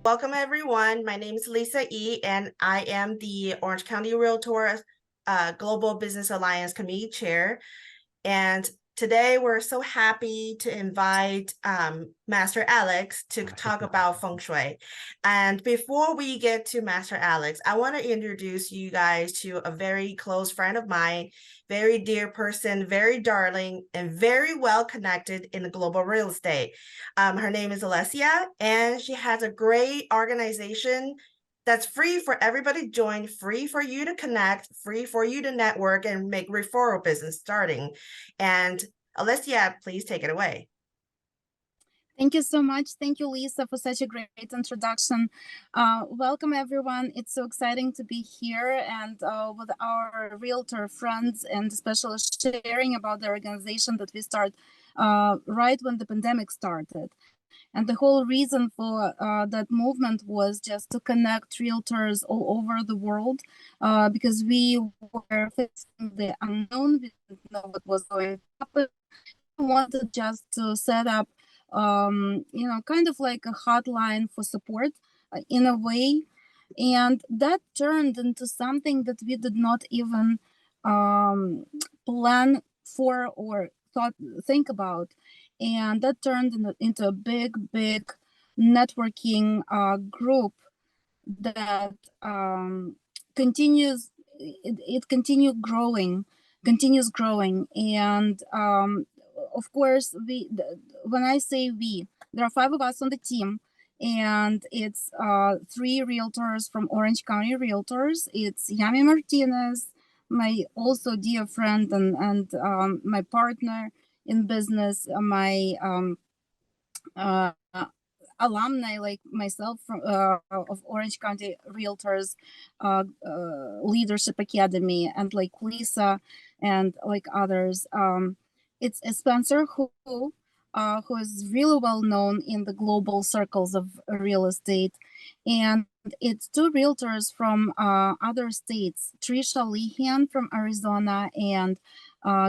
Welcome everyone. My name is Lisa E. and I am the Orange County Realtor Global Business Alliance Committee Chair. And today we're so happy to invite Master Alex to talk about Feng Shui. And before we get to Master Alex, I want to introduce you guys to a very close friend of mine, very dear person, very darling, and very well connected in the global real estate. Her name is Alessia, and she has a great organization that's free for everybody to join, free for you to connect, free for you to network and make referral business starting. And Alessia, please take it away. Thank you so much. Thank you, Lisa, for such a great introduction. Welcome, everyone. It's so exciting to be here and with our realtor friends, and especially sharing about the organization that we started right when the pandemic started. And the whole reason for that movement was just to connect realtors all over the world because we were facing the unknown. We didn't know what was going to happen. We wanted just to set up kind of like a hotline for support in a way. And that turned into something that we did not even plan for or think about. And that turned into a big networking group that continues growing. And of course, when I say we, there are 5 of us on the team, and it's 3 realtors from Orange County Realtors. It's Yami Martinez, my also dear friend and my partner in business, my alumni like myself from of Orange County Realtors Leadership Academy, and like Lisa and like others. It's Spencer who is really well known in the global circles of real estate, and it's 2 realtors from other states, Trisha Lehan from Arizona and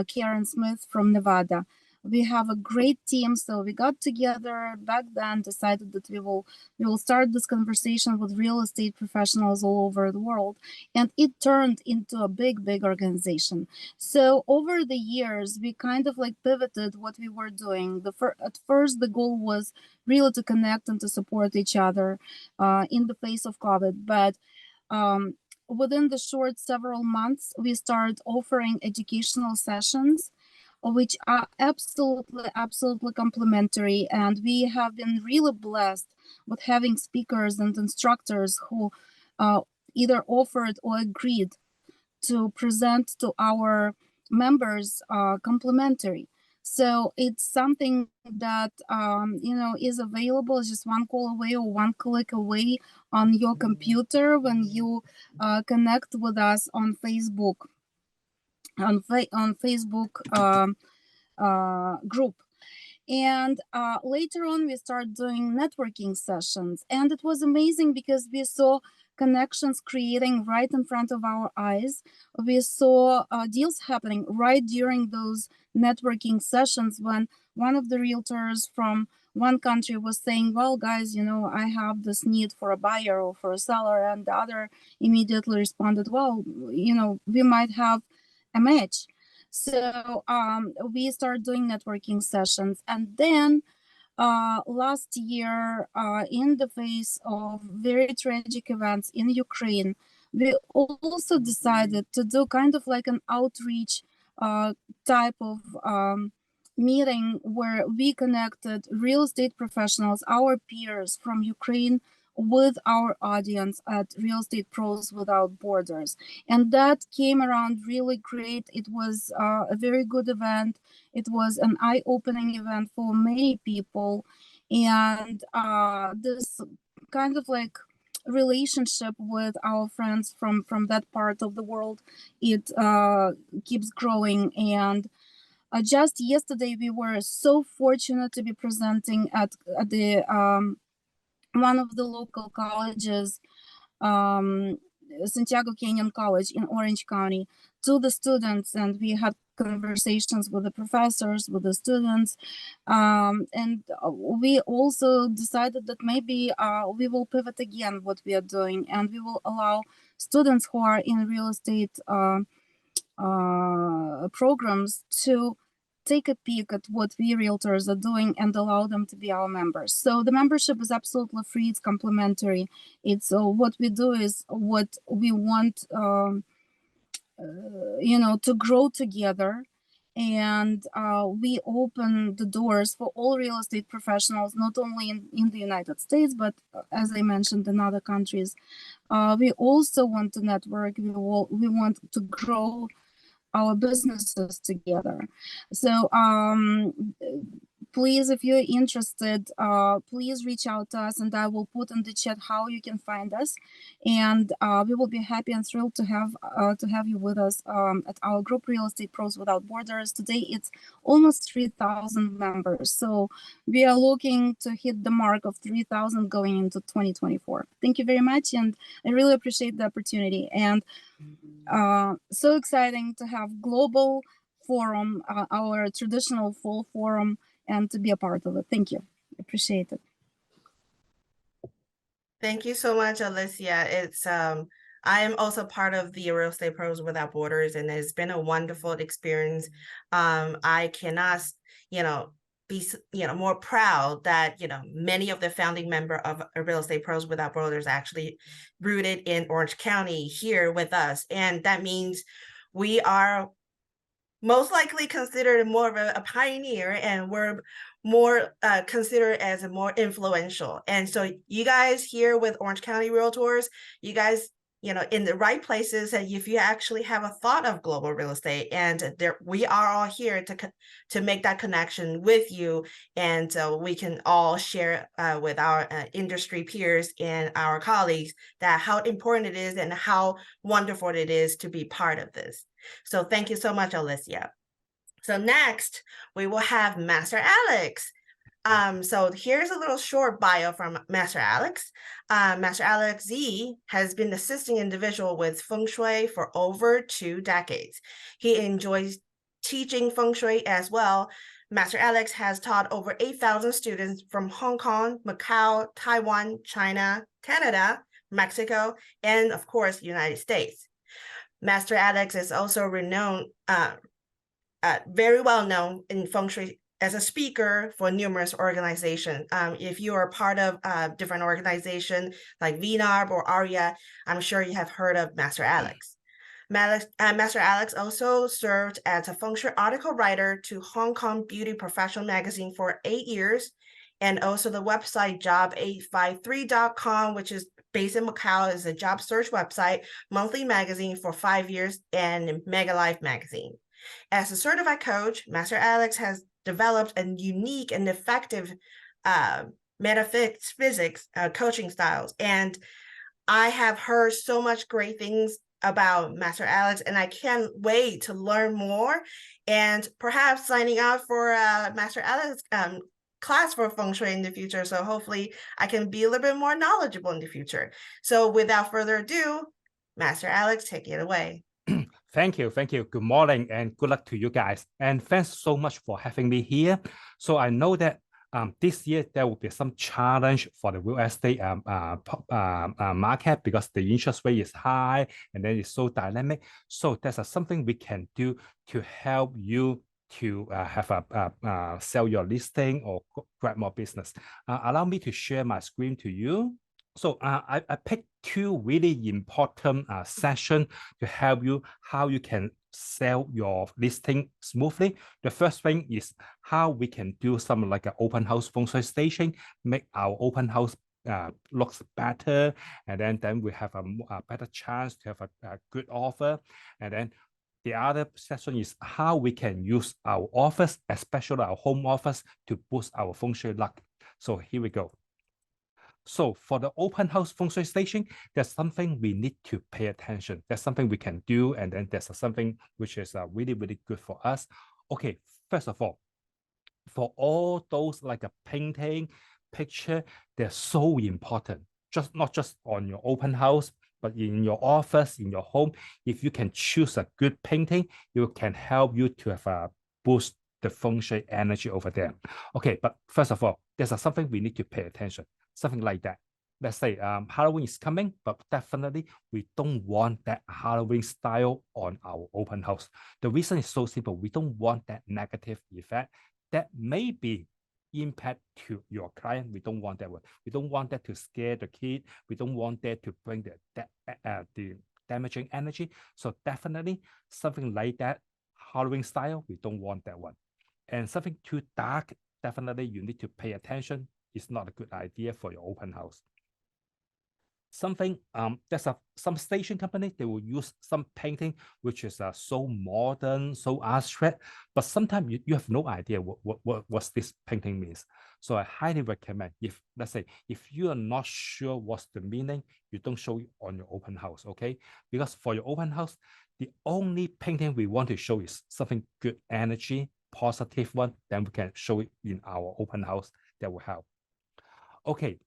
Karen Smith from Nevada. We have a great team, so we got together back then, decided that we will start this conversation with real estate professionals all over the world, and it turned into a big organization. So over the years, we kind of like pivoted what we were doing. At first, the goal was really to connect and to support each other in the face of COVID, but within the short several months, we started offering educational sessions which are absolutely complementary. And we have been really blessed with having speakers and instructors who either offered or agreed to present to our members complimentary. So it's something that is available just one call away or one click away on your computer when you connect with us on Facebook. On Facebook group. And later on, we started doing networking sessions, and it was amazing because we saw connections creating right in front of our eyes. We saw deals happening right during those networking sessions when one of the realtors from one country was saying, well, guys, I have this need for a buyer or for a seller, and the other immediately responded, well, we might have a match. So we started doing networking sessions, and then last year, in the face of very tragic events in Ukraine, we also decided to do kind of like an outreach type of meeting where we connected real estate professionals, our peers from Ukraine, with our audience at Real Estate Pros Without Borders. And that came around really great. It was a very good event. It was an eye-opening event for many people. And this kind of like relationship with our friends from that part of the world, it keeps growing. And just yesterday, we were so fortunate to be presenting at the one of the local colleges, Santiago Canyon College in Orange County, to the students, and we had conversations with the professors, with the students. And we also decided that maybe we will pivot again what we are doing, and we will allow students who are in real estate programs to take a peek at what we realtors are doing and allow them to be our members. So the membership is absolutely free. It's complimentary. It's what we do is what we want, to grow together. And we open the doors for all real estate professionals, not only in the United States, but as I mentioned, in other countries. We also want to network. We want to grow our businesses together. So please, if you're interested, please reach out to us, and I will put in the chat how you can find us. And we will be happy and thrilled to have you with us at our group, Real Estate Pros Without Borders. Today it's almost 3,000 members, so we are looking to hit the mark of 3,000 going into 2024. Thank you very much, and I really appreciate the opportunity. And so exciting to have global forum, our traditional fall forum, and to be a part of it. Thank you. Appreciate it. Thank you so much, Alicia. It's I am also part of the Real Estate Pros Without Borders, and it's been a wonderful experience. I cannot, be more proud that many of the founding member of Real Estate Pros Without Borders actually rooted in Orange County here with us, and that means we are most likely considered more of a pioneer, and we're more considered as a more influential. And so you guys here with Orange County Realtors, you guys, in the right places. And if you actually have a thought of global real estate, and we are all here to make that connection with you, and we can all share with our industry peers and our colleagues that how important it is and how wonderful it is to be part of this. So thank you so much, Alicia. So next, we will have Master Alex. So here's a little short bio from Master Alex. Master Alex Z has been assisting individual with Feng Shui for over 2 decades. He enjoys teaching Feng Shui as well. Master Alex has taught over 8,000 students from Hong Kong, Macau, Taiwan, China, Canada, Mexico, and of course, United States. Master Alex is also renowned, very well known in Feng Shui as a speaker for numerous organizations. If you are part of different organizations like VNARB or ARIA, I'm sure you have heard of Master Alex. Master Alex also served as a Feng Shui article writer to Hong Kong Beauty Professional magazine for 8 years, and also the website job853.com, which is based in Macau, is a job search website, monthly magazine for 5 years, and Mega Life magazine. As a certified coach, Master Alex has developed a unique and effective metaphysics coaching styles. And I have heard so much great things about Master Alex, and I can't wait to learn more, and perhaps signing up for Master Alex class for Feng Shui in the future. So hopefully I can be a little bit more knowledgeable in the future. So without further ado, Master Alex, take it away. Thank you. Good morning and good luck to you guys. And thanks so much for having me here. So I know that this year there will be some challenge for the real estate market because the interest rate is high and then it's so dynamic. So there's something we can do to help you to have a sell your listing or grab more business. Allow me to share my screen to you. So I picked 2 really important sessions to help you how you can sell your listing smoothly. The first thing is how we can do something like an open house Feng Shui station, make our open house looks better, and then we have a better chance to have a good offer. And then the other session is how we can use our office, especially our home office, to boost our Feng Shui luck. So here we go. So for the open house Feng Shui station, there's something we need to pay attention. There's something we can do, and then there's something which is really, really good for us. Okay, first of all, for all those like a painting, picture, they're so important. Not just on your open house, But in your office, in your home, if you can choose a good painting, it can help you to have a boost the Feng Shui energy over there. Okay, but first of all, there's something we need to pay attention, something like that. Let's say Halloween is coming, but definitely we don't want that Halloween style on our open house. The reason is so simple. We don't want that negative effect that maybe impact to your client. We don't want that one. We don't want that to scare the kid. We don't want that to bring the damaging energy. So definitely something like that, Halloween style, we don't want that one. And something too dark, definitely you need to pay attention. It's not a good idea for your open house. Something there's some station company, they will use some painting which is so modern, so abstract, but sometimes you have no idea what this painting means. So I highly recommend, if let's say if you are not sure what's the meaning, you don't show it on your open house, okay? Because for your open house, the only painting we want to show is something good energy, positive one, then we can show it in our open house. That will help. Okay,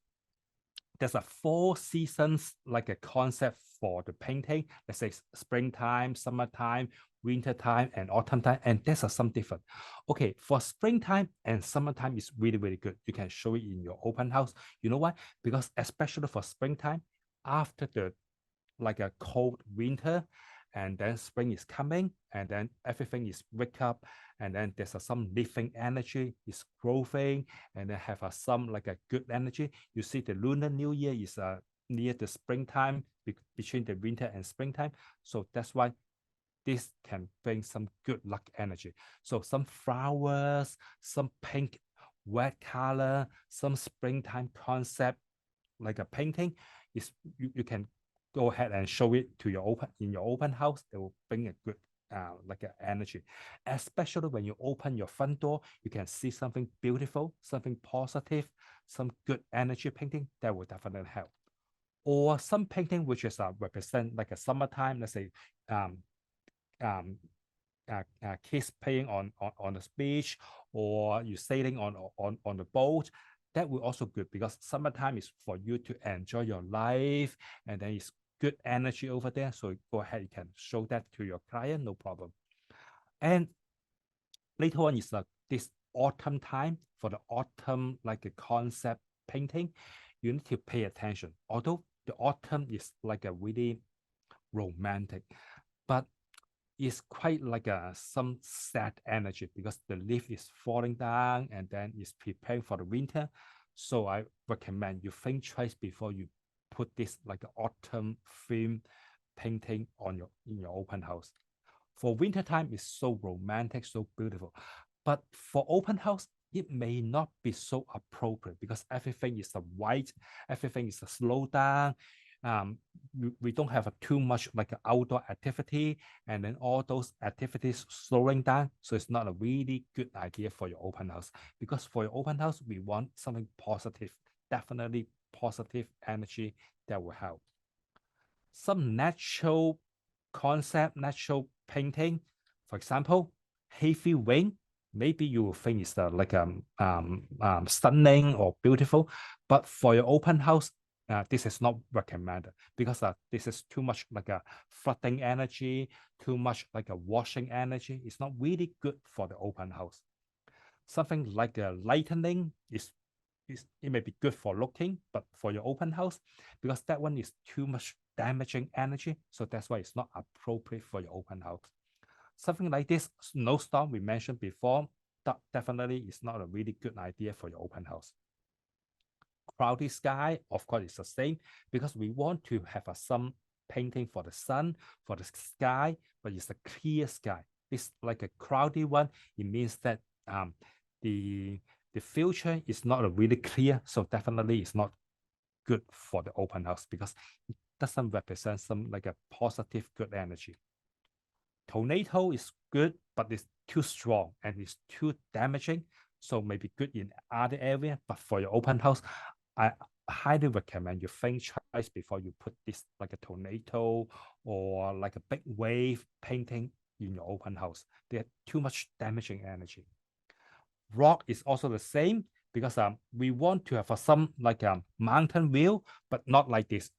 there's a 4 seasons like a concept for the painting. Let's say springtime, summertime, winter time, and autumn time, and there's some different. Okay, for springtime and summertime is really, really good. You can show it in your open house. You know why? Because especially for springtime, after the like a cold winter, and then spring is coming, and then everything is wake up, and then there's some living energy is growing, and then have some like a good energy. You see the Lunar New Year is near the springtime, between the winter and springtime. So that's why this can bring some good luck energy. So some flowers, some pink, red color, some springtime concept, like a painting, is you can go ahead and show it to your open house. They will bring a good like an energy. Especially when you open your front door, you can see something beautiful, something positive, some good energy painting. That will definitely help. Or some painting which is represent like a summertime, let's say kids playing on the beach, or you sailing on the boat. That will also good, because summertime is for you to enjoy your life, and then it's good energy over there. So go ahead, you can show that to your client, no problem. And later on is this autumn time, for the autumn like a concept painting, you need to pay attention. Although the autumn is like a really romantic, but it's quite like some sad energy, because the leaf is falling down and then it's preparing for the winter. So I recommend you think twice before you put this like autumn theme painting on in your open house. For winter time, it's so romantic, so beautiful. But for open house, it may not be so appropriate, because everything is white, everything is slow down. We don't have too much like outdoor activity, and then all those activities slowing down. So it's not a really good idea for your open house, because for your open house, we want something positive, definitely positive energy that will help. Some natural concept, natural painting, for example, heavy rain. Maybe you will think it's like stunning or beautiful, but for your open house, this is not recommended, because this is too much like a flooding energy, too much like a washing energy. It's not really good for the open house. Something like a lightning it may be good for looking, but for your open house, because that one is too much damaging energy. So that's why it's not appropriate for your open house. Something like this snowstorm we mentioned before, that definitely is not a really good idea for your open house. Cloudy sky, of course, it's the same, because we want to have some painting for the sun, for the sky, but it's a clear sky. It's like a cloudy one. It means that the future is not really clear, so definitely it's not good for the open house, because it doesn't represent some like a positive good energy. Tornado is good, but it's too strong and it's too damaging, so maybe good in other area, but for your open house, I highly recommend you think twice before you put this like a tornado or like a big wave painting in your open house. They are too much damaging energy. Rock is also the same, because we want to have some like a mountain view, but not like this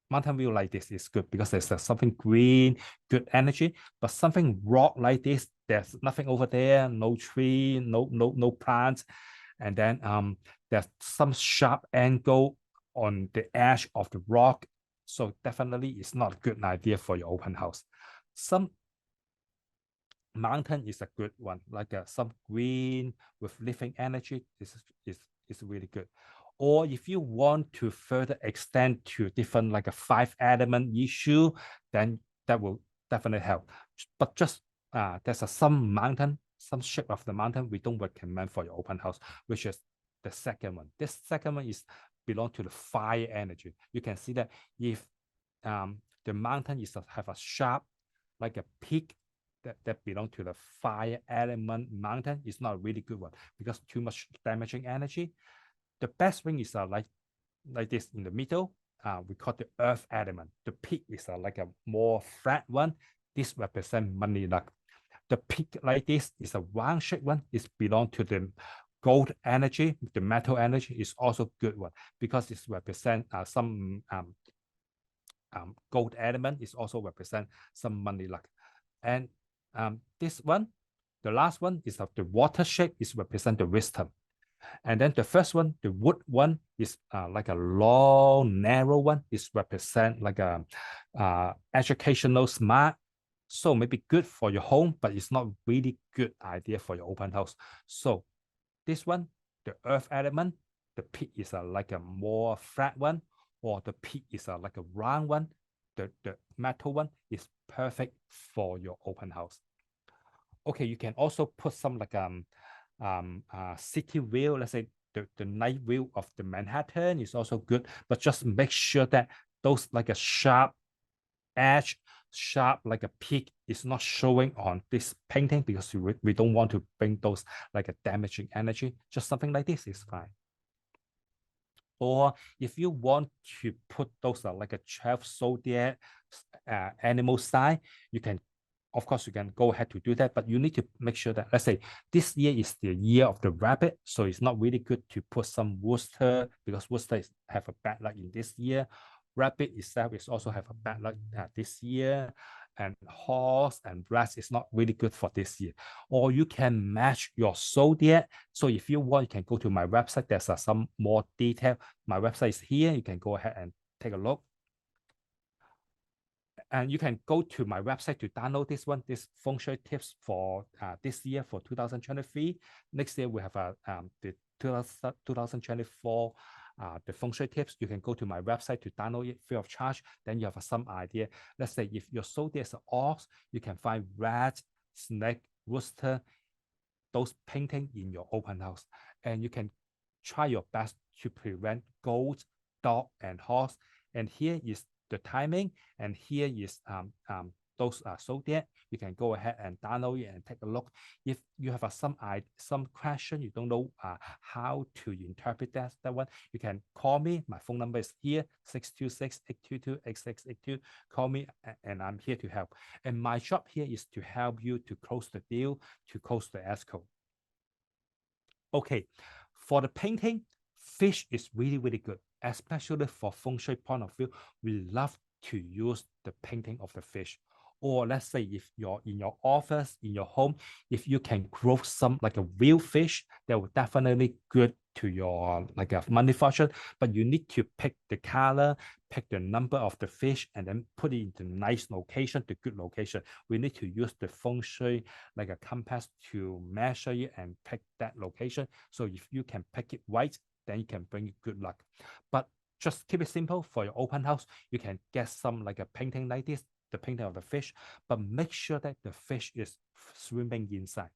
mountain view like this is good because there's something green, good energy. But something rock like this, there's nothing over there, no tree, no plants, and then there's some sharp angle on the edge of the rock. So definitely it's not a good idea for your open house. Some mountain is a good one, like some green with living energy is really good. Or if you want to further extend to different like a 5-element issue, then that will definitely help. But just there's some mountain, some shape of the mountain we don't recommend for your open house, which is the second one. This second one is belong to the fire energy. You can see that if the mountain is have a sharp like a peak that belong to the fire element mountain, is not a really good one because too much damaging energy. The best thing is like this in the middle. We call the earth element. The peak is like a more flat one. This represent money luck. The peak like this is a round shape one. It belong to the gold energy. The metal energy is also good one because it represent some gold element. Is also represent some money luck. And this one, the last one is of the water shape, is represent the wisdom. And then the first one, the wood one, is like a long, narrow one, is represent like a educational smart. So maybe good for your home, but it's not really good idea for your open house. So this one, the earth element, the peak is like a more flat one, or the peak is like a round one. The metal one is perfect for your open house. Okay, you can also put some like city view. Let's say the night view of the Manhattan is also good, but just make sure that those like a sharp edge, sharp like a peak is not showing on this painting because we don't want to bring those like a damaging energy. Just something like this is fine. Or if you want to put those like a 12 zodiac animal sign, you can, of course, you can go ahead to do that, but you need to make sure that, let's say, this year is the year of the rabbit, so it's not really good to put some rooster because rooster have a bad luck in this year. Rabbit itself is also have a bad luck this year, and horse and rat is not really good for this year. Or you can match your zodiac. So if you want, you can go to my website. There's some more detail. My website is here. You can go ahead and take a look. And you can go to my website to download this one, this Feng Shui tips for this year, for 2023. Next year, we have the 2024 the Feng Shui tips. You can go to my website to download it free of charge. Then you have some idea. Let's say if your zodiac is an ox, you can find rat, snake, rooster, those painting in your open house. And you can try your best to prevent goat, dog, and horse. And here is the timing, and here is those zodiac. You can go ahead and download it and take a look. If you have some question, you don't know how to interpret that one, you can call me. My phone number is here, 626-822-8682. Call me and I'm here to help. And my job here is to help you to close the deal, to close the escrow. Okay, for the painting, fish is really, really good, especially for Feng Shui point of view. We love to use the painting of the fish. Or let's say if you're in your office, in your home, if you can grow some like a real fish, that will definitely good to your like a money fortune. But you need to pick the color, pick the number of the fish, and then put it into nice location, the good location. We need to use the Feng Shui like a compass to measure it and pick that location. So if you can pick it right, then you can bring good luck. But just keep it simple for your open house. You can get some like a painting like this, the painting of the fish, but make sure that the fish is swimming inside.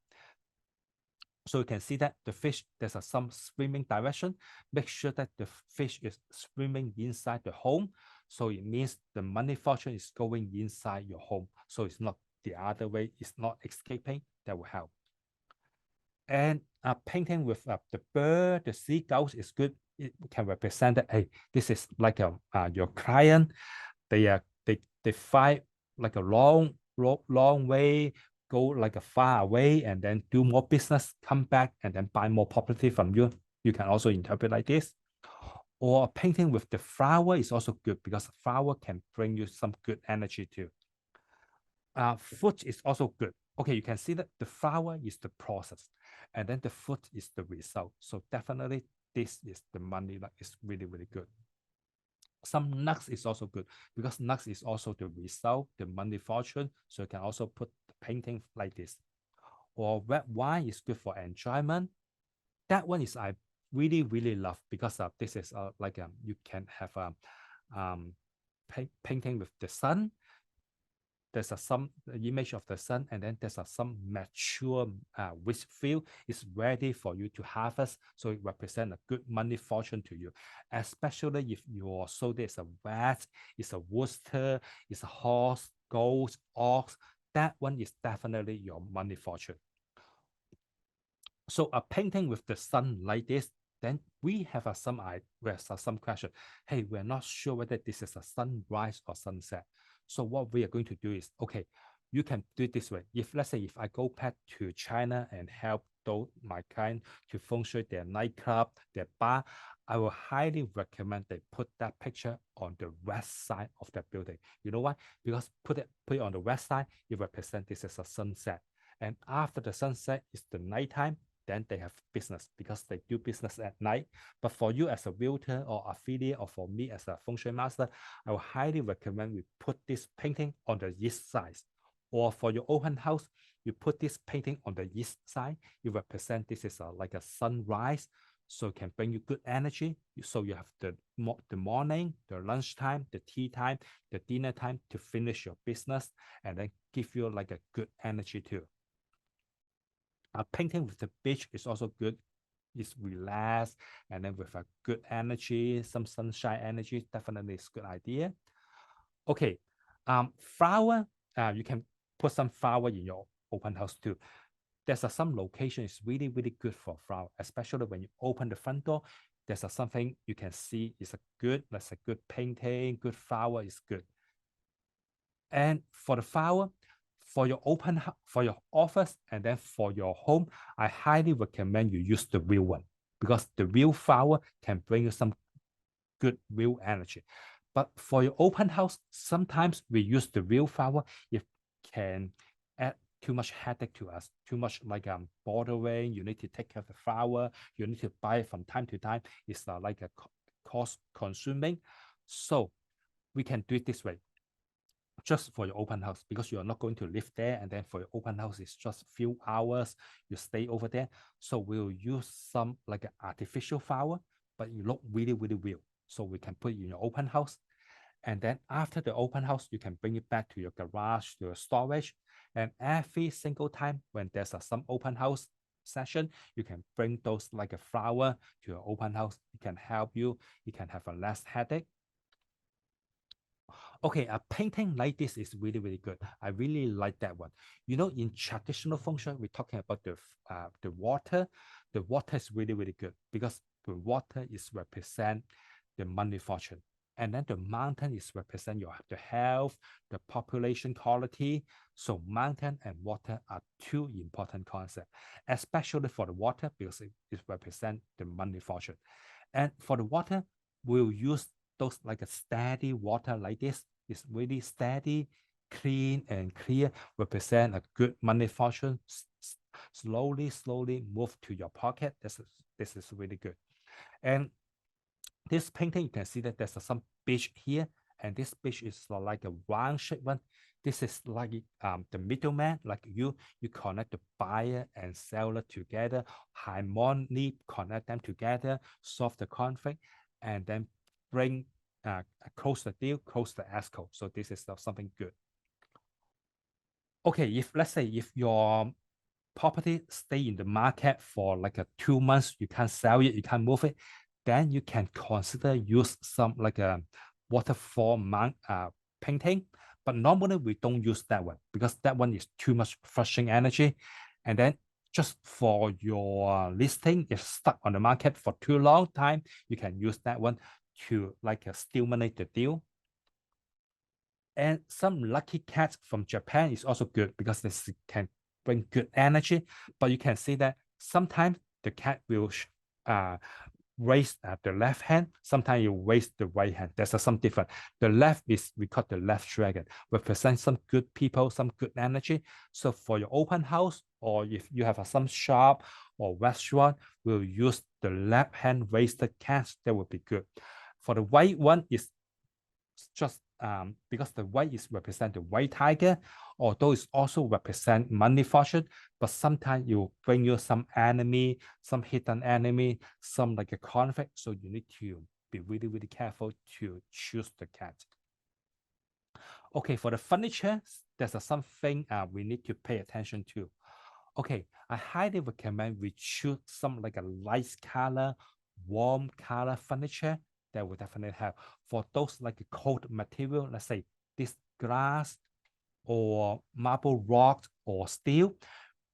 So you can see that the fish, there's some swimming direction. Make sure that the fish is swimming inside the home. So it means the money fortune is going inside your home. So it's not the other way, it's not escaping. That will help. And painting with the bird, the seagulls is good. It can represent that, hey, this is like your client. They fight like a long way, go like a far away, and then do more business, come back, and then buy more property from you. You can also interpret like this. Or painting with the flower is also good because flower can bring you some good energy too. Food is also good. Okay, you can see that the flower is the process and then the food is the result. So definitely this is the money that is really, really good. Some nuts is also good because nuts is also the result, the money fortune. So you can also put the painting like this. Or red wine is good for enjoyment. That one is I really, really love because this is you can have a painting with the sun. There's some image of the sun, and then there's some mature wheat field is ready for you to harvest. So it represents a good money fortune to you, especially if your soldier is a rat, is a rooster, is a horse, goat, ox. That one is definitely your money fortune. So a painting with the sun like this, then we have some question. Hey, we're not sure whether this is a sunrise or sunset. So what we are going to do is, okay, you can do it this way. If let's say if I go back to China and help my client to feng shui their nightclub, their bar, I will highly recommend they put that picture on the west side of the building. You know why? Because put it on the west side, it represents this is a sunset. And after the sunset is the nighttime, then they have business because they do business at night. But for you as a realtor or affiliate, or for me as a feng shui master, I will highly recommend we put this painting on the east side. Or for your open house, you put this painting on the east side. You represent this is like a sunrise, so it can bring you good energy. So you have the morning, the lunchtime, the tea time, the dinner time to finish your business, and then give you like a good energy too. Painting with the beach is also good. It's relaxed, and then with a good energy, some sunshine energy, definitely is a good idea. Okay, flower, you can put some flower in your open house too. There's some location is really, really good for flower, especially when you open the front door. There's something you can see is a good, that's a good painting, good flower is good. And for the flower, for your for your office, and then for your home, I highly recommend you use the real one because the real flower can bring you some good real energy. But for your open house, sometimes we use the real flower. It can add too much headache to us, too much like bordering. You need to take care of the flower. You need to buy it from time to time. It's like a cost consuming. So we can do it this way. Just for your open house, because you are not going to live there, and then for your open house it's just few hours you stay over there. So we'll use some like an artificial flower, but you look really, really real. So we can put it in your open house, and then after the open house you can bring it back to your garage, to your storage. And every single time when there's some open house session, you can bring those like a flower to your open house. It can help you. You can have a less headache. Okay, a painting like this is really, really good. I really like that one. You know, in traditional feng shui, we're talking about the water. The water is really, really good because the water is represent the money fortune. And then the mountain is represent the health, the population quality. So mountain and water are two important concepts, especially for the water because it represents the money fortune. And for the water, we'll use those like a steady water like this. It's really steady, clean, and clear, represent a good money fortune. Slowly move to your pocket. This is really good. And this painting, you can see that there's some beach here, and this beach is like a round shaped one. This is like the middleman, like you connect the buyer and seller together, harmoniously connect them together, solve the conflict, and then bring close the deal, close the escrow. So this is something good. Okay, if let's say if your property stay in the market for like 2 months, you can't sell it, you can't move it, then you can consider use some like a waterfall painting. But normally we don't use that one because that one is too much flushing energy. And then just for your listing, if stuck on the market for too long time, you can use that one to like stimulate the deal. And some lucky cats from Japan is also good because this can bring good energy. But you can see that sometimes the cat will raise the left hand, sometimes you raise the right hand. There's some different. The left is, we call the left dragon, represents some good people, some good energy. So for your open house, or if you have some shop or restaurant, we'll use the left hand raised cat. That would be good. For the right one is just because the white is represent the white tiger, although it's also represent money fortune, but sometimes you bring you some enemy, some hidden enemy, some like a conflict. So you need to be really, really careful to choose the cat. Okay, for the furniture, there's something we need to pay attention to. Okay, I highly recommend we choose some like a light color, warm color furniture. That would definitely help. For those like a cold material, let's say this glass or marble rock or steel,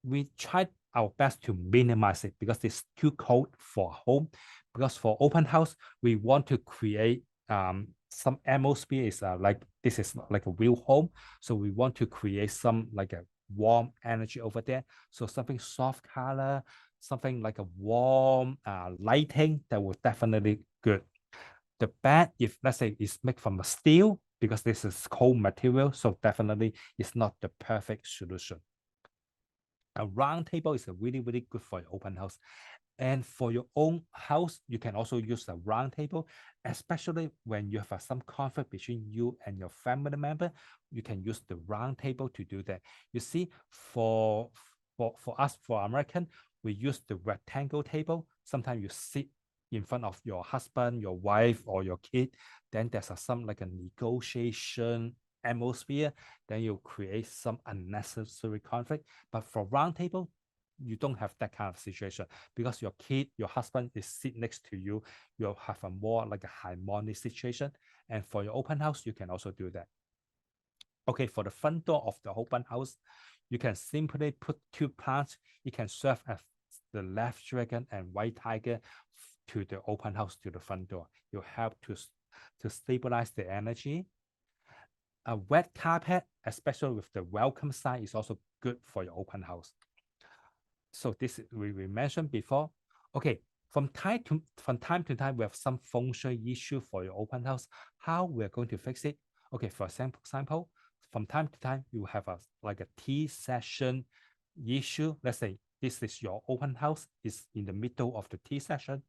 we try our best to minimize it because it's too cold for home. Because for open house, we want to create some atmosphere is like this is like a real home. So we want to create some like a warm energy over there. So something soft color, something like a warm lighting, that will definitely good. The bed, if let's say it's made from a steel, because this is cold material, so definitely it's not the perfect solution. A round table is a really, really good for your open house. And for your own house, you can also use a round table, especially when you have some conflict between you and your family member. You can use the round table to do that. You see, for us, for American, we use the rectangle table. Sometimes you sit in front of your husband, your wife, or your kid. Then there's some like a negotiation atmosphere. Then you create some unnecessary conflict. But for round table, you don't have that kind of situation because your kid, your husband is sit next to you. You'll have a more like a harmonic situation. And for your open house, you can also do that. Okay, for the front door of the open house, you can simply put two plants. It can serve as the left dragon and white tiger to the open house, to the front door. You help to stabilize the energy. A wet carpet, especially with the welcome sign, is also good for your open house. So this we mentioned before. Okay, from time to time, we have some Feng Shui issue for your open house. How we're going to fix it? Okay, for example, from time to time, you have a like a tea session issue. Let's say this is your open house, is in the middle of the tea session.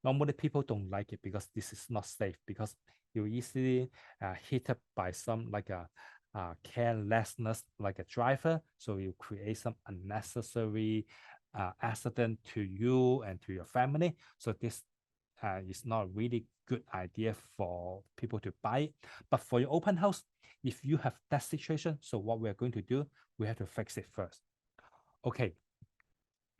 Normally, people don't like it because this is not safe, because you easily hit up by some like a carelessness, like a driver. So you create some unnecessary accident to you and to your family. So this is not a really good idea for people to buy it. But for your open house, if you have that situation, so what we're going to do, we have to fix it first. Okay,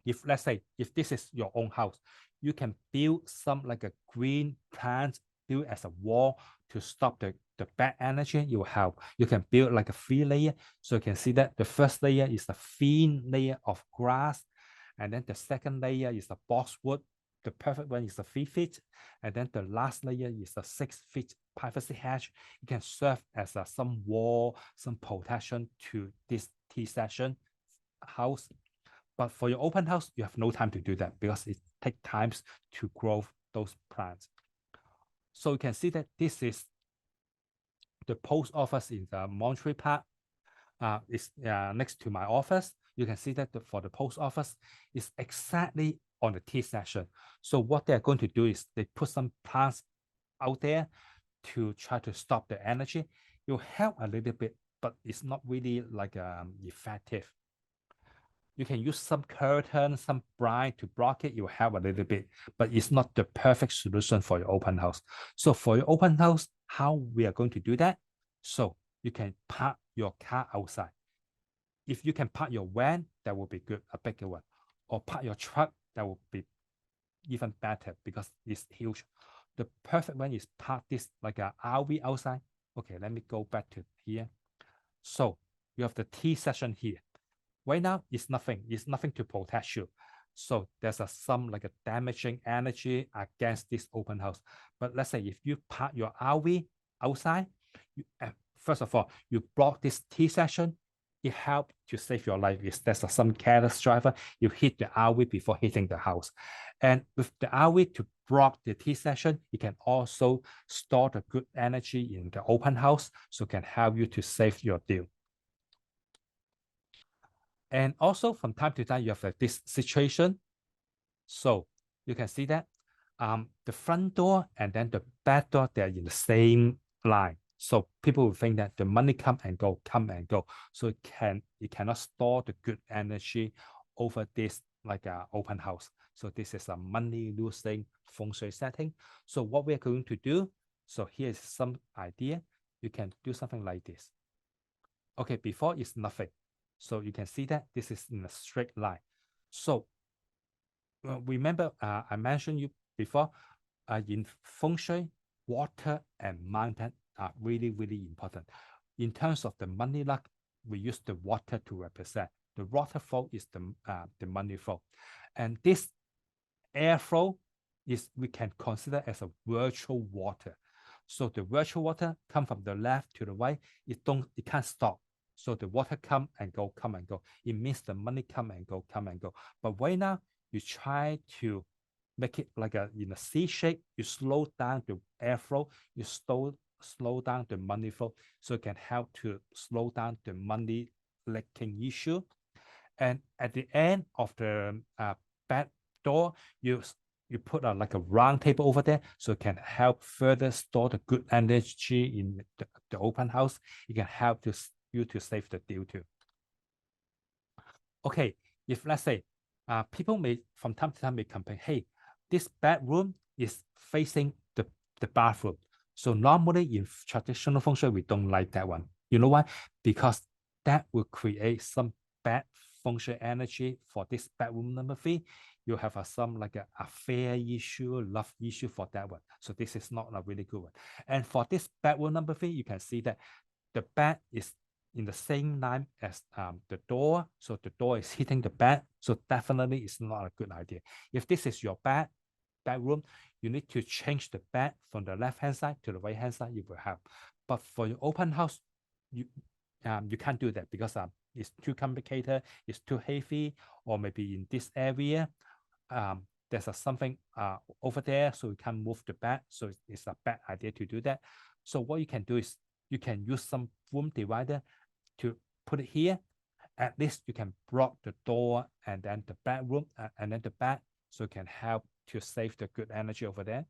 if let's say if this is your own house, you can build some like a green plant, build as a wall to stop the bad energy. You will help. You can build like a 3-layer. So you can see that the first layer is a thin layer of grass, and then the second layer is the boxwood. The perfect one is a 3 feet, and then the last layer is a 6 feet privacy hedge. It can serve as some wall, some protection to this tea session house. But for your open house, you have no time to do that because it takes time to grow those plants. So you can see that this is the post office in the Montreal Park. It's next to my office. You can see that for the post office, it's exactly on the tea session. So what they're going to do is they put some plants out there to try to stop the energy. It will help a little bit, but it's not really like effective. You can use some curtain, some blind to block it. You will help a little bit, but it's not the perfect solution for your open house. So for your open house, how we are going to do that? So you can park your car outside. If you can park your van, that will be good, a bigger one. Or park your truck, that will be even better because it's huge. The perfect one is park this like a RV outside. Okay, let me go back to here. So you have the tea session here. Right now, it's nothing to protect you. So there's some like a damaging energy against this open house. But let's say if you park your RV outside, first of all, you block this tea session. It helps to save your life. If there's some careless driver, you hit the RV before hitting the house. And with the RV block the tea session, you can also store the good energy in the open house, so it can help you to save your deal. And also from time to time, you have this situation. So you can see that the front door and then the back door, they're in the same line. So people will think that the money come and go. So it cannot store the good energy over this like open house. So this is a money losing feng shui setting. So what we're going to do, so here's some idea. You can do something like this. Okay, before it's nothing. So you can see that this is in a straight line. So remember, I mentioned you before, in feng shui, water and mountain are really, really important. In terms of the money luck, we use the water to represent. The water flow is the money flow. And this air flow is we can consider as a virtual water. So the virtual water come from the left to the right. It can't stop. So the water come and go. It means the money come and go. But right now, you try to make it like in a C shape. You slow down the airflow. You slow down the money flow, so it can help to slow down the money leaking issue. And at the end of the back door, you put like a round table over there, so it can help further store the good energy in the open house. It can help you to save the deal too. Okay, if let's say people may from time to time may complain, hey, this bedroom is facing the bathroom. So normally in traditional feng shui, we don't like that one. You know why? Because that will create some bad feng shui energy for this bedroom number 3. You have some like a affair issue, love issue for that one. So this is not a really good one. And for this bedroom number 3, you can see that the bed is in the same line as the door. So the door is hitting the bed. So definitely it's not a good idea. If this is your bedroom, you need to change the bed from the left-hand side to the right-hand side. It will help. But for your open house, you can't do that because it's too complicated, it's too heavy, or maybe in this area, there's something over there, so you can't move the bed. So it's a bad idea to do that. So what you can do is you can use some room divider to put it here. At least you can block the door and then the bedroom and then the bed, so it can help to save the good energy over there.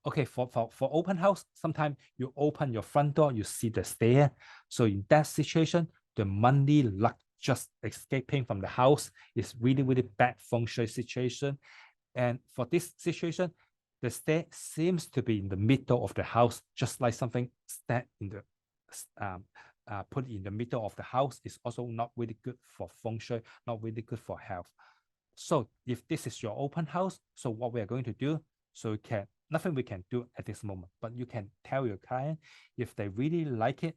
Okay, for open house, sometimes you open your front door, you see the stair. So in that situation, the money luck just escaping from the house is really, really bad feng shui situation. And for this situation, the stair seems to be in the middle of the house, just like something stand in the put in the middle of the house is also not really good for feng shui, not really good for health. So if this is your open house, so what we are going to do, so we can nothing we can do at this moment, but you can tell your client if they really like it,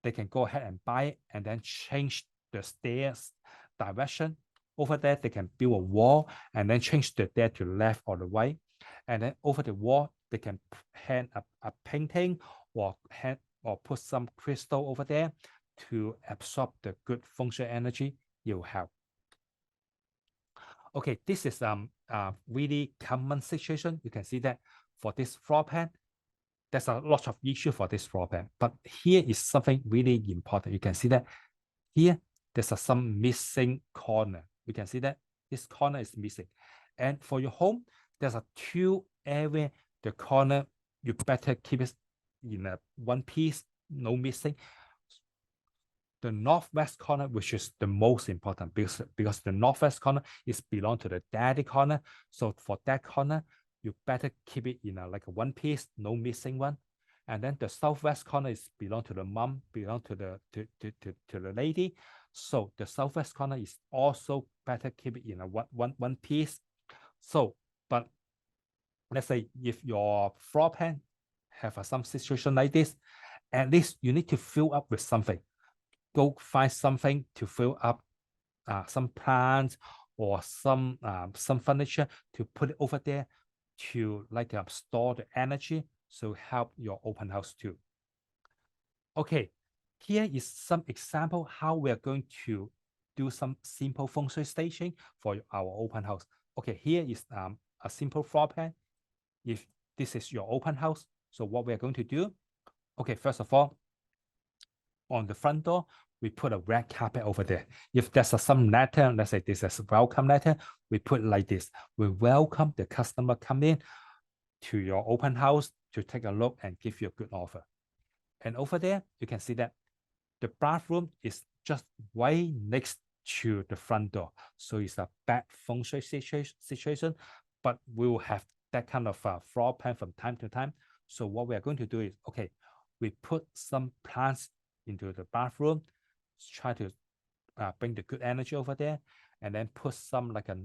they can go ahead and buy it and then change the stairs direction. Over there, they can build a wall and then change the stair to the left or the right. And then over the wall, they can hang a painting or put some crystal over there to absorb the good feng shui energy. It will help. Okay, this is really common situation. You can see that for this floor plan, there's a lot of issue for this floor plan. But here is something really important. You can see that here, there's some missing corner. You can see that this corner is missing. And for your home, there's a 2 area, the corner, you better keep it in one piece, no missing. The northwest corner, which is the most important because the northwest corner is belong to the daddy corner. So for that corner, you better keep it in like a one piece, no missing one. And then the southwest corner is belong to the mom, belong to the lady. So the southwest corner is also better keep it in a one piece. So, but let's say if your floor plan have some situation like this, at least you need to fill up with something. Go find something to fill up, some plants or some furniture to put it over there to like store the energy, so help your open house too. Okay, here is some example how we are going to do some simple feng shui staging for our open house. Okay, here is a simple floor plan. If this is your open house, so what we are going to do, okay, first of all, on the front door, we put a red carpet over there. If there's some letter, let's say this is a welcome letter, we put like this. We welcome the customer come in to your open house to take a look and give you a good offer. And over there, you can see that the bathroom is just right next to the front door. So it's a bad Feng Shui situation, but we will have that kind of floor plan from time to time. So what we are going to do is, okay, we put some plants into the bathroom, try to bring the good energy over there, and then put some like a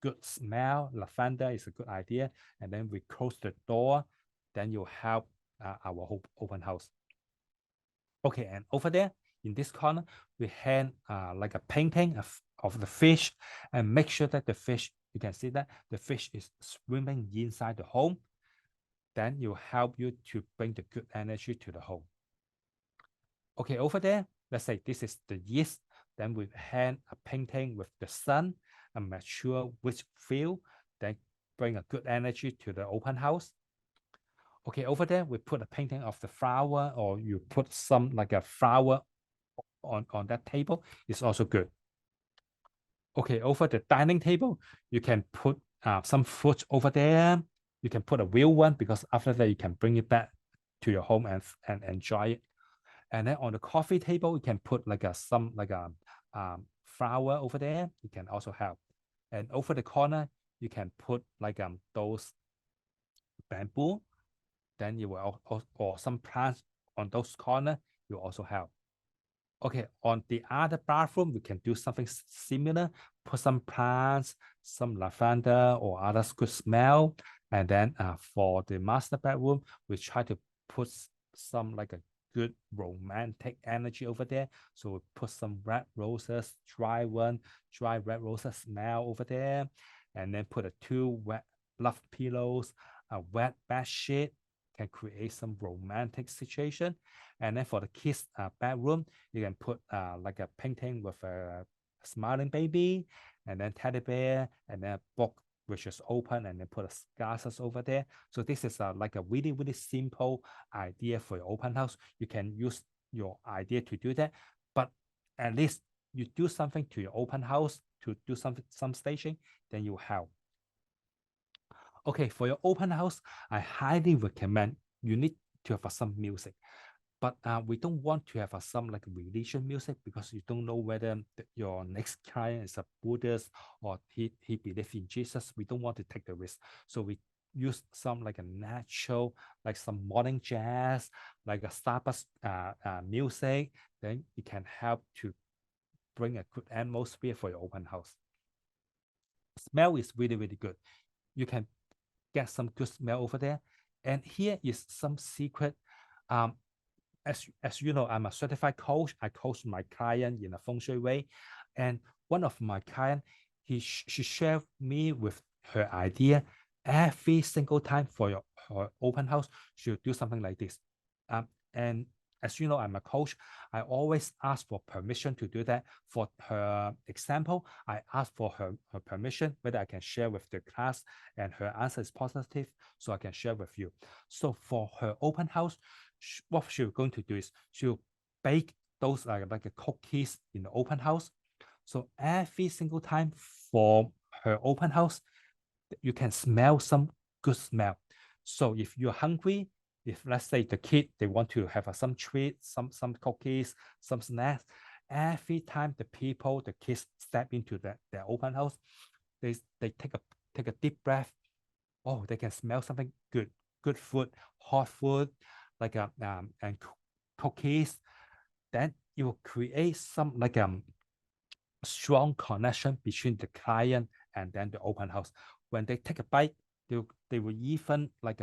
good smell. Lavender is a good idea. And then we close the door, then you help our whole open house. Okay, and over there in this corner, we hang like a painting of the fish, and make sure that the fish, you can see that the fish is swimming inside the home. Then you help you to bring the good energy to the home. Okay, over there, let's say this is the east. Then we hang a painting with the sun and make sure which field, then bring a good energy to the open house. Okay, over there, we put a painting of the flower, or you put some like a flower on that table. It's also good. Okay, over the dining table, you can put some food over there. You can put a real one, because after that, you can bring it back to your home and enjoy it. And then on the coffee table, you can put like some flower over there. You can also help. And over the corner, you can put like those bamboo. Then you will or some plants on those corner. You also help. Okay, on the other bathroom, we can do something similar. Put some plants, some lavender or other good smell. And then for the master bedroom, we try to put some like a good romantic energy over there. So we put some red roses, dry red roses smell over there. And then put 2 wet love pillows, a wet bed sheet, can create some romantic situation. And then for the kids bedroom, you can put like a painting with a smiling baby, and then teddy bear, and then a book which is open, and then put glasses over there. So this is like a really, really simple idea for your open house. You can use your idea to do that, but at least you do something to your open house to do some staging, then you help. Okay, for your open house, I highly recommend you need to have some music. But we don't want to have some like religion music, because you don't know whether your next client is a Buddhist or he believes in Jesus. We don't want to take the risk. So we use some like a natural, like some modern jazz, like a Starbucks music. Then it can help to bring a good atmosphere for your open house. Smell is really, really good. You can get some good smell over there. And here is some secret. As you know, I'm a certified coach. I coach my client in a Feng Shui way. And one of my clients, she shared me with her idea. Every single time for her open house, she'll do something like this. And as you know, I'm a coach. I always ask for permission to do that. For her example, I asked for her permission, whether I can share with the class, and her answer is positive, so I can share with you. So for her open house, what she's going to do is she'll bake those like cookies in the open house. So every single time for her open house, you can smell some good smell. So if you're hungry, if let's say the kid, they want to have some treats, some cookies, some snacks, every time the kids step into their open house, they take a deep breath. Oh, they can smell something good food, hot food, like and cookies. Then it will create some like strong connection between the client and then the open house. When they take a bite, they will even like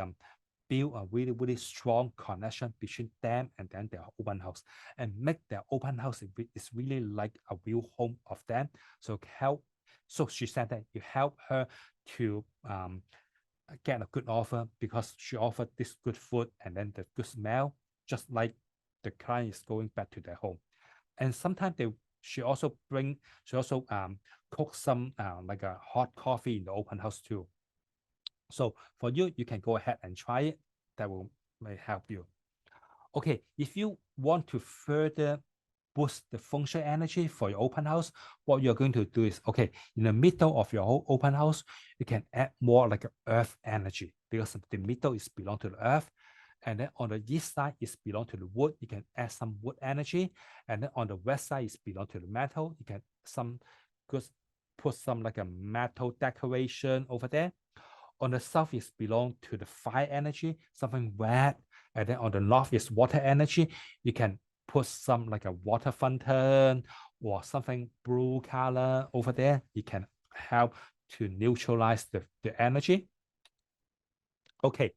build a really, really strong connection between them and then their open house, and make their open house is really like a real home of them. So she said that you help her to get a good offer, because she offered this good food and then the good smell, just like the client is going back to their home. And sometimes she also cook some like a hot coffee in the open house too. So for you, you can go ahead and try it. That may help you. Okay, if you want to further boost the Feng Shui energy for your open house, what you're going to do is, okay, in the middle of your open house, you can add more like earth energy, because the middle is belong to the earth. And then on the east side is belong to the wood. You can add some wood energy. And then on the west side is belong to the metal. You can put some like a metal decoration over there. On the south is belong to the fire energy, something wet. And then on the north is water energy. You can put some like a water fountain or something blue color over there. It can help to neutralize the energy. Okay,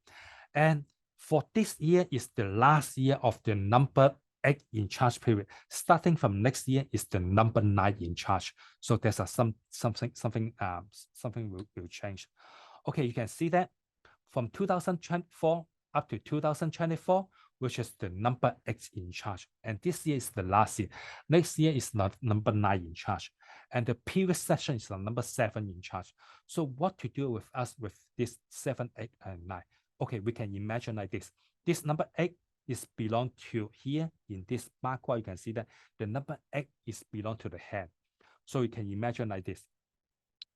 and for this year is the last year of the number 8 in charge period. Starting from next year is the number 9 in charge. So there's something will change. Okay, you can see that from 2024 up to 2024, which is the number 8 in charge. And this year is the last year. Next year is not number 9 in charge. And the previous session is the number 7 in charge. So what to do with us with this 7, 8, and 9? Okay, we can imagine like this. This number 8 is belong to here in this marquee. You can see that the number 8 is belong to the hand. So you can imagine like this.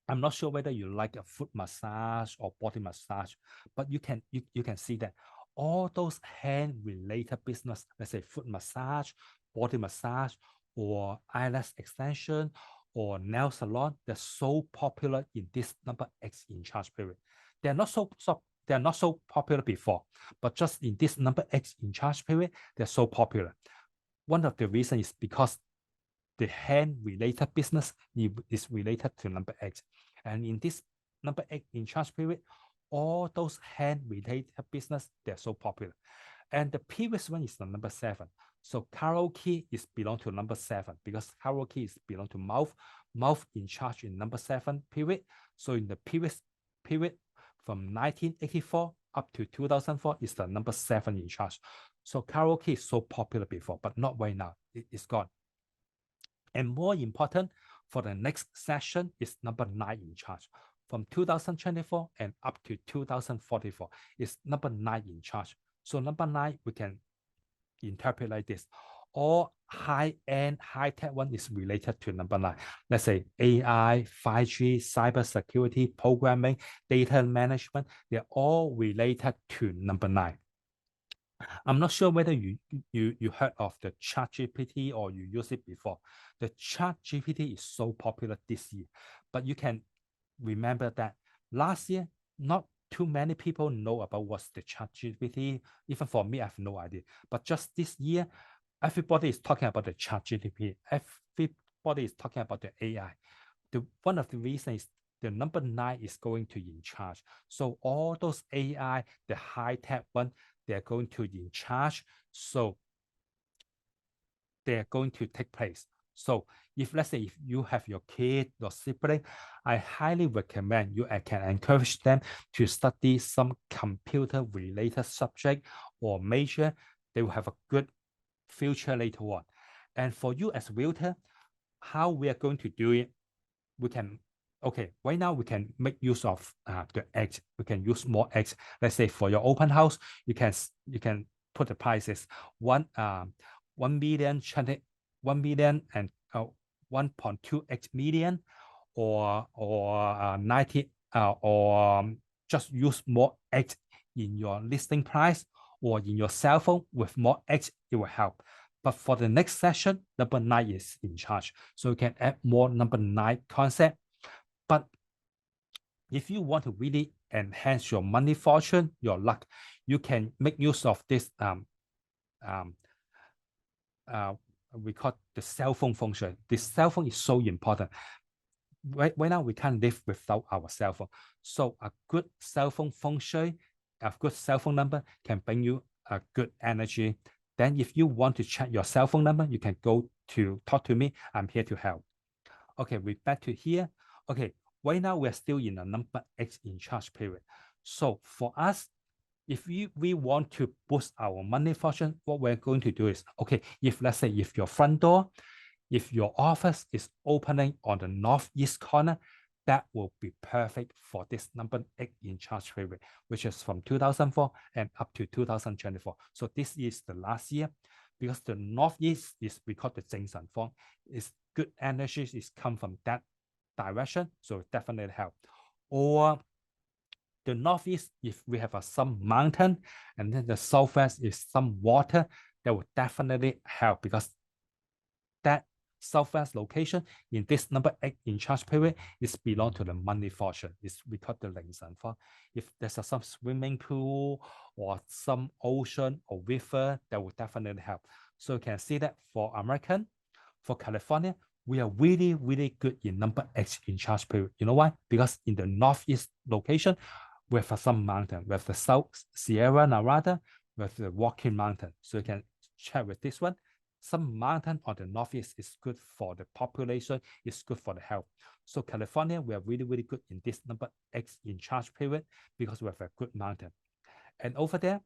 I'm not sure whether you like a foot massage or body massage, but you can see that all those hand-related business, let's say foot massage, body massage, or eyelash extension, or nail salon, they're so popular in this number 8 in charge period. They're not so popular before, but just in this number 8 in charge period, they're so popular. One of the reasons is because the hand-related business is related to number 8. And in this number 8 in charge period, all those hand-related business, they're so popular. And the previous one is the number 7. So karaoke is belong to number 7 because karaoke is belong to mouth. Mouth in charge in number 7 period. So in the previous period from 1984 up to 2004 is the number 7 in charge. So karaoke is so popular before, but not right now. It's gone. And more important, for the next session is number 9 in charge. From 2024 and up to 2044 is number 9 in charge. So number 9, we can interpret like this. All high-end, high-tech one is related to number 9. Let's say AI, 5G, cybersecurity, programming, data management, they're all related to number 9. I'm not sure whether you heard of the ChatGPT or you use it before. The ChatGPT is so popular this year, but you can remember that last year, not too many people know about what's the ChatGPT. Even for me, I have no idea. But just this year, everybody is talking about the ChatGPT. Everybody is talking about the AI. One of the reasons is the number 9 is going to in charge. So all those AI, the high-tech one, they're going to in charge. So they're going to take place. So if let's say if you have your kid, your sibling, I highly recommend you, I can encourage them to study some computer related subject or major. They will have a good future later on. And for you as a realtor, how we are going to do it, we can, okay, right now we can make use of the eggs. We can use more eggs. Let's say for your open house, you can put the prices 1 million and 1.28 million, or 90 or just use more eggs in your listing price or in your cell phone with more eggs, it will help. But for the next session, number 9 is in charge. So you can add more number 9 concept. But if you want to really enhance your money fortune, your luck, you can make use of this we call the cell phone function. This cell phone is so important. Right now, we can't live without our cell phone. So a good cell phone function, a good cell phone number can bring you a good energy. Then if you want to check your cell phone number, you can go to talk to me. I'm here to help. Okay, we're back to here. Okay, right now we're still in a number 8 in charge period. So for us, if we want to boost our money fortune, what we're going to do is, okay, if let's say if your front door, if your office is opening on the northeast corner, that will be perfect for this number 8 in charge period, which is from 2004 and up to 2024. So this is the last year, because the Northeast is, we call the 正神方, is good energy is come from that direction, so it definitely help. Or the Northeast, if we have some mountain, and then the Southwest is some water, that will definitely help, because that Southwest location in this number 8 in charge period is belong to the money fortune. It's we call the 凌晨方. If there's some swimming pool or some ocean or river, that will definitely help. So you can see that for American, for California, we are really, really good in number 8 in charge period. You know why? Because in the Northeast location, we have some mountain. We have the South Sierra Nevada, we have the Walking Mountain. So you can check with this one. Some mountain on the Northeast is good for the population, it's good for the health. So California, we are really, really good in this number 8 in charge period, because we have a good mountain. And over there,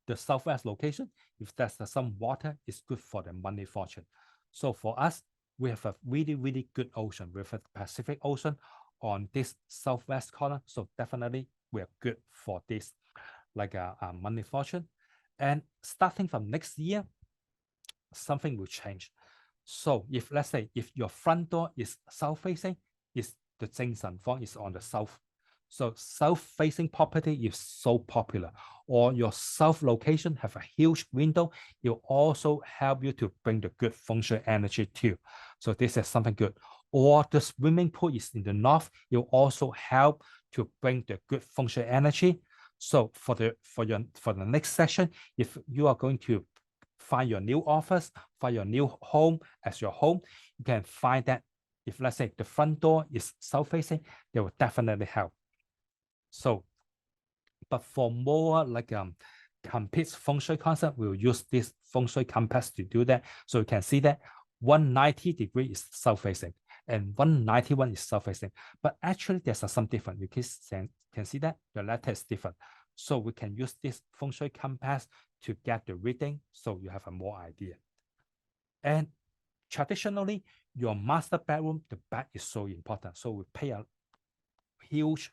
the Southwest location, if there's some water, it's good for the money fortune. So for us, we have a really, really good ocean. We have a Pacific Ocean on this Southwest corner. So definitely we are good for this, like a money fortune. And starting from next year, something will change. So if, let's say, if your front door is south facing, is the 正神方 is on the south. So south facing property is so popular. Or your south location have a huge window, it will also help you to bring the good feng shui energy too. So this is something good. Or the swimming pool is in the north, it will also help to bring the good feng shui energy. So for the next session, if you are going to find your new office, find your new home as your home, you can find that if, let's say, the front door is south facing, they will definitely help. So, but for more like complete feng shui concept, we'll use this feng shui compass to do that. So you can see that 190 degree is south facing and 191 is south facing. But actually there's some difference. You can see that the letter is different. So we can use this feng shui compass to get the reading, so you have a more idea. And traditionally, your master bedroom, the bed is so important. So we pay a huge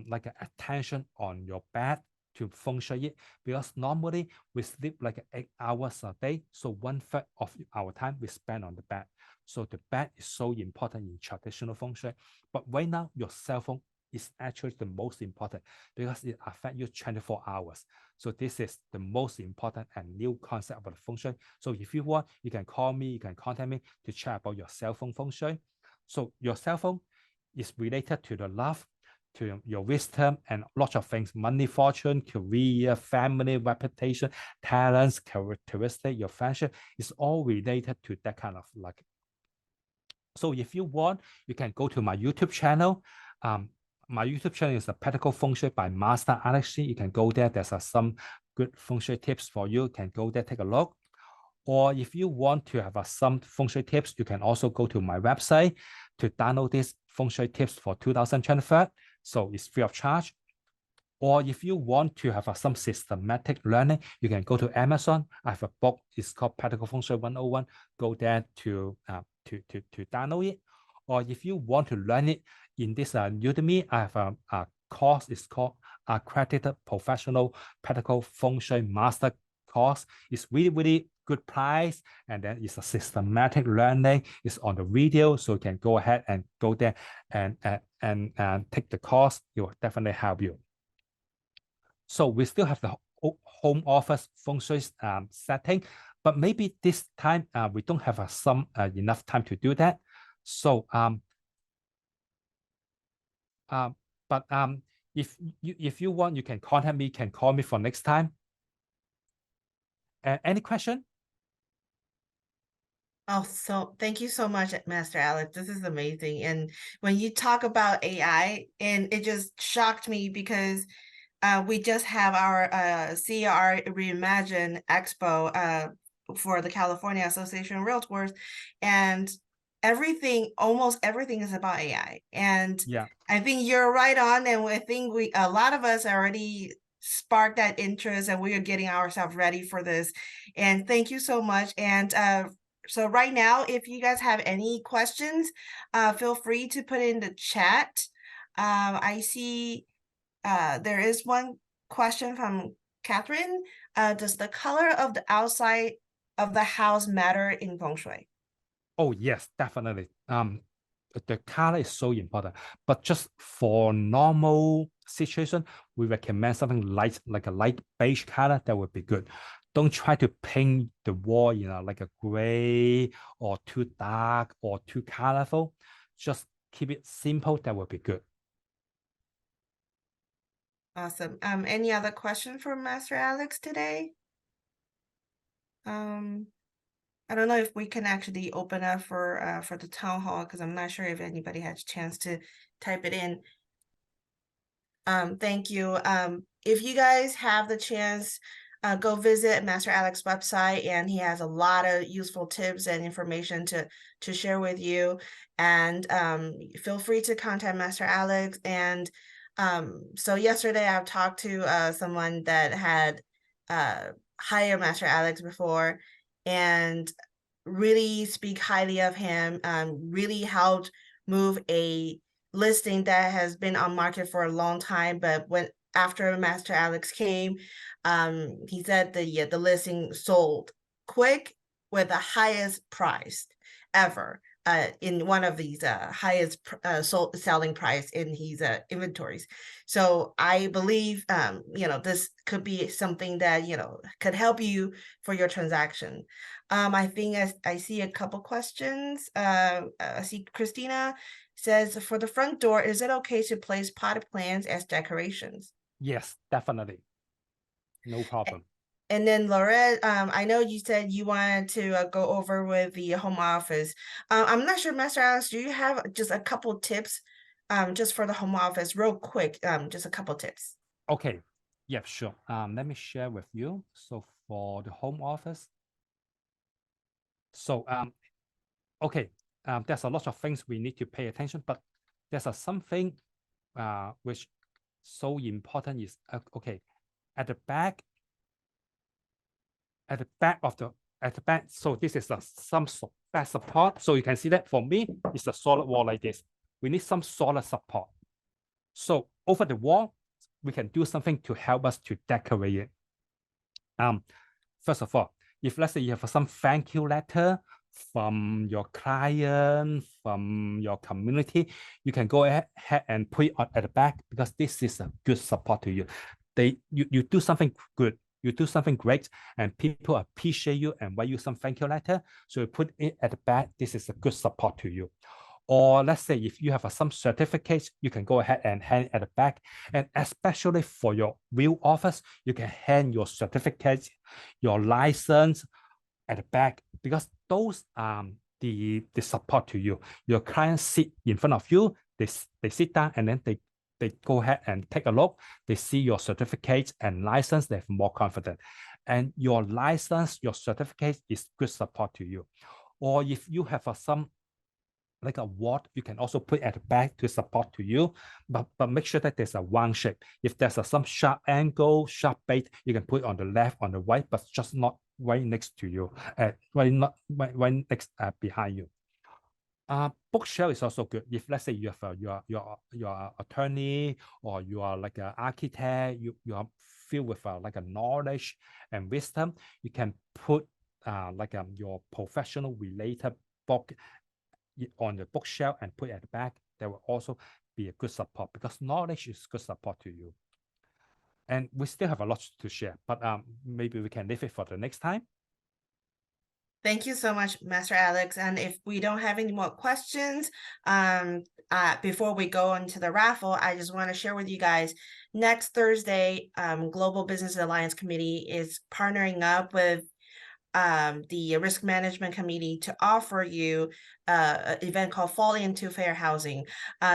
like attention on your bed to feng shui it, because normally we sleep like 8 hours a day. So 1/3 of our time we spend on the bed. So the bed is so important in traditional feng shui. But right now, your cell phone is actually the most important, because it affects you 24 hours. So this is the most important and new concept about feng shui. So if you want, you can call me, you can contact me to chat about your cell phone feng shui. So your cell phone is related to the love, to your wisdom, and lots of things: money, fortune, career, family, reputation, talents, characteristic, your friendship is all related to that kind of like. So if you want, you can go to my YouTube channel. My YouTube channel is the Practical Feng Shui by Master Alex. You can go there. There's some good feng shui tips for you. You can go there, take a look. Or if you want to have some feng shui tips, you can also go to my website to download this feng shui tips for 2023. So it's free of charge. Or if you want to have some systematic learning, you can go to Amazon. I have a book. It's called Practical Feng Shui 101. Go there to download it. Or if you want to learn it in this Udemy, I have a course. It's called Accredited Professional Practical Feng Shui Master Course. It's really, really good price, and then it's a systematic learning. It's on the video, so you can go ahead and go there and take the course. It will definitely help you. So we still have the home office feng shui setting, but maybe this time we don't have enough time to do that. So if you want, you can contact me, can call me for next time. Any question? Oh, so thank you so much, Master Alex. This is amazing. And when you talk about AI, and it just shocked me because we just have our CR Reimagine Expo for the California Association of Realtors, and almost everything is about AI. And yeah, I think you're right on, and I think a lot of us already sparked that interest, and we are getting ourselves ready for this. And thank you so much. And So right now, if you guys have any questions, feel free to put in the chat. I see there is one question from Catherine. Does the color of the outside of the house matter in Feng Shui? Oh, yes, definitely. The color is so important, but just for normal situation, we recommend something light, like a light beige color. That would be good. Don't try to paint the wall, like a gray or too dark or too colorful. Just keep it simple. That would be good. Awesome. Any other question for Master Alex today? I don't know if we can actually open up for the town hall, because I'm not sure if anybody has a chance to type it in. Thank you. If you guys have the chance, go visit Master Alex's website, and he has a lot of useful tips and information to share with you. And feel free to contact Master Alex. And so yesterday I talked to someone that had hired Master Alex before, and really speak highly of him. Really helped move a listing that has been on market for a long time, but when after Master Alex came, he said the listing sold quick with the highest price ever in one of these highest selling price in his inventories. So I believe this could be something that could help you for your transaction. I think I see a couple questions. I see Christina says, for the front door, is it okay to place potted plants as decorations? Yes, definitely. No problem. And then Lorette, I know you said you wanted to go over with the home office. I'm not sure, Master Alex, do you have just a couple tips just for the home office real quick? Just a couple tips. Okay. Yeah, sure. Let me share with you. So for the home office, so okay, there's a lot of things we need to pay attention, but there's something which so important is okay, at the back of the back. So this is some back support. So you can see that for me, it's a solid wall like this. We need some solid support. So over the wall, we can do something to help us to decorate it. First of all, if let's say you have some thank you letter from your client, from your community, you can go ahead and put it at the back, because this is a good support to you. You do something good, you do something great, and people appreciate you and write you some thank you letter. So you put it at the back. This is a good support to you. Or let's say if you have some certificates, you can go ahead and hang it at the back. And especially for your real office, you can hang your certificates, your license at the back, because those are the support to you. Your clients sit in front of you, they sit down, and then they go ahead and take a look. They see your certificates and license, they have more confidence. And your license, your certificate is good support to you. Or if you have some like a ward, you can also put at the back to support to you, but make sure that there's a round shape. If there's some sharp angle, sharp bait, you can put it on the left, on the right, but just not right next to you, right next behind you. Bookshelf is also good. If let's say you have your attorney, or you are like an architect, you are filled with like a knowledge and wisdom, you can put like your professional related book on the bookshelf and put it at the back. That will also be a good support, because knowledge is good support to you. And we still have a lot to share, but maybe we can leave it for the next time. Thank you so much, Master Alex. And if we don't have any more questions, before we go into the raffle, I just want to share with you guys, next Thursday, Global Business Alliance Committee is partnering up with the Risk Management Committee to offer you an event called Fall Into Fair Housing.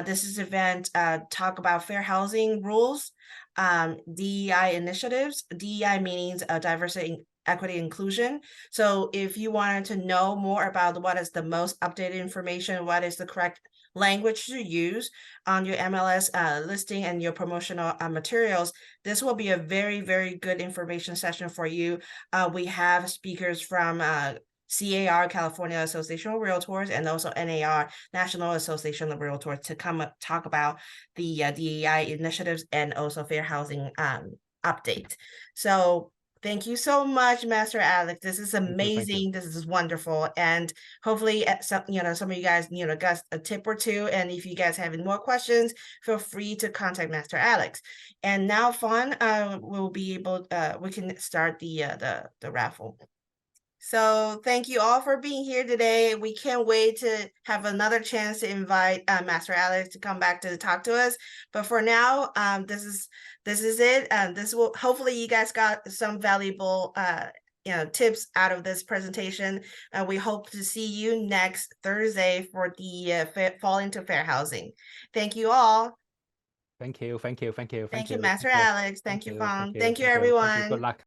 This is an event talk about fair housing rules, DEI initiatives, DEI means diversity, equity, inclusion. So if you wanted to know more about what is the most updated information, what is the correct language to use on your MLS listing and your promotional materials, this will be a very, very good information session for you. We have speakers from CAR, California Association of Realtors, and also NAR, National Association of Realtors, to come up talk about the DEI initiatives and also fair housing update. So thank you so much, Master Alex. This is amazing. This is wonderful. And hopefully some of you guys, got a tip or two. And if you guys have any more questions, feel free to contact Master Alex. And now, Fawn, we'll be able, we can start the raffle. So thank you all for being here today. We can't wait to have another chance to invite Master Alex to come back to talk to us. But for now, this is it. This will, hopefully you guys got some valuable tips out of this presentation. We hope to see you next Thursday for the Fall into Fair Housing. Thank you all. Thank you, Master Alex. Thank you, Fawn. Thank you, everyone. Good luck.